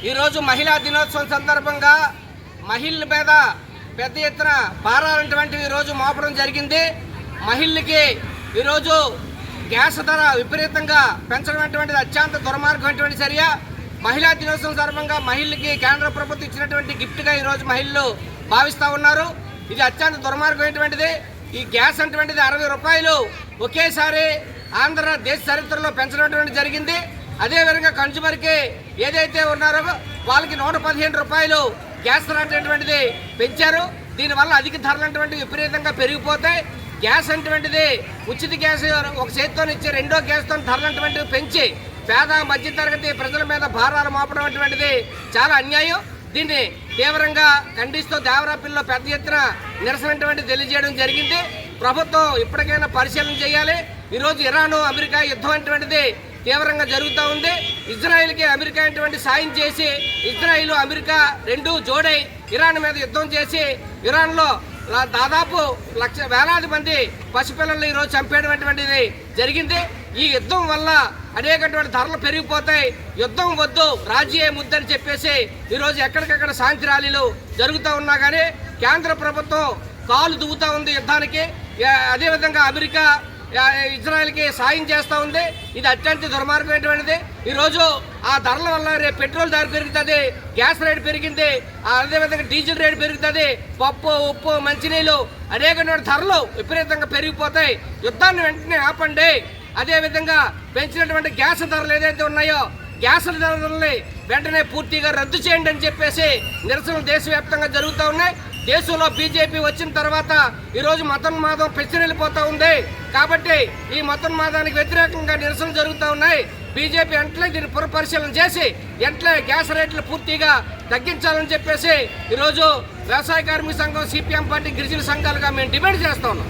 ఈరోజు మహిళా దినోత్సవం సందర్భంగా మహిళల మీద పెద్ద ఎత్తున భారాలటువంటివి ఈరోజు మోపడం జరిగింది. మహిళలకి ఈరోజు గ్యాస్ ధర విపరీతంగా పెంచడం అటువంటిది అత్యంత దుర్మార్గమైనటువంటి చర్య. మహిళా దినోత్సవం సందర్భంగా మహిళలకి కేంద్ర ప్రభుత్వం ఇచ్చినటువంటి గిఫ్ట్గా ఈరోజు మహిళలు భావిస్తూ ఉన్నారు. ఇది అత్యంత దుర్మార్గమైనటువంటిది. ఈ గ్యాస్ అటువంటిది 60 రూపాయలు ఒకేసారి ఆంధ్రదేశ చరిత్రలో పెంచడం జరిగింది. అదేవిధంగా కన్జ్యూమర్కి ఏదైతే ఉన్నారో వాళ్ళకి 115 రూపాయలు గ్యాస్ ధర అనేటువంటిది పెంచారు. దీనివల్ల అధిక ధరలు అటువంటివి విపరీతంగా పెరిగిపోతాయి. గ్యాస్ అటువంటిది ఉచిత గ్యాస్ ఒక చేతితో ఇచ్చి రెండో గ్యాస్తో ధరలు అటువంటివి పెంచి పేద మధ్యతరగతి ప్రజల మీద భారాలు మోపడం అటువంటిది చాలా అన్యాయం. దీన్ని తీవ్రంగా ఖండిస్తూ దేవరాపల్లిలో పెద్ద ఎత్తున నిరసన తెలియజేయడం జరిగింది. ప్రభుత్వం ఇప్పటికైనా పరిశీలన చేయాలి. ఈరోజు ఇరాను అమెరికా యుద్ధం అటువంటిది తీవ్రంగా జరుగుతూ ఉంది. ఇజ్రాయిల్కి అమెరికా అటువంటి సాయం చేసి ఇజ్రాయిల్ అమెరికా రెండు జోడై ఇరాన్ మీద యుద్ధం చేసి ఇరాన్లో దాదాపు వేలాది మంది పసిపిల్లలు ఈరోజు చంపేయడం అటువంటిది జరిగింది. ఈ యుద్ధం వల్ల అనేకటువంటి ధరలు పెరిగిపోతాయి. యుద్ధం వద్దు, రాజీ ముద్దని చెప్పేసి ఈరోజు ఎక్కడికక్కడ శాంతి ర్యాలీలు జరుగుతూ ఉన్నా కానీ కేంద్ర ప్రభుత్వం కాలు దువ్వుతూ ఉంది యుద్ధానికి. అదేవిధంగా అమెరికా ఇజ్రాయెల్కి సాయం చేస్తూ ఉంది. ఇది అత్యంత దుర్మార్గమైనటువంటిది. ఈరోజు ఆ ధరల వల్ల రేపు పెట్రోల్ ధర పెరుగుతుంది, గ్యాస్ రేటు పెరిగింది, అదేవిధంగా డీజిల్ రేటు పెరుగుతుంది, పప్పు ఉప్పు మంచినీళ్ళు అనేకమైన ధరలు విపరీతంగా పెరిగిపోతాయి. యుద్ధాన్ని వెంటనే ఆపండి. అదేవిధంగా పెంచినటువంటి గ్యాస్ ధరలు ఏదైతే ఉన్నాయో గ్యాస్ ధరలని వెంటనే పూర్తిగా రద్దు చేయండి అని చెప్పేసి నిరసనలు దేశవ్యాప్తంగా జరుగుతూ ఉన్నాయి. దేశంలో బీజేపీ వచ్చిన తర్వాత ఈరోజు మతోన్మాదం పెచ్చిరెళ్ళిపోతూ ఉంది. కాబట్టి ఈ మతోన్మాదానికి వ్యతిరేకంగా నిరసనలు జరుగుతూ ఉన్నాయి. బీజేపీ వెంటనే దీన్ని పునఃపరిశీలన చేసి వెంటనే గ్యాస్ రేట్లు పూర్తిగా తగ్గించాలని చెప్పేసి ఈరోజు వ్యవసాయ కార్మిక సంఘం, సిపిఎం పార్టీ, గిరిజన సంఘాలుగా మేము డిమాండ్ చేస్తా ఉన్నాం.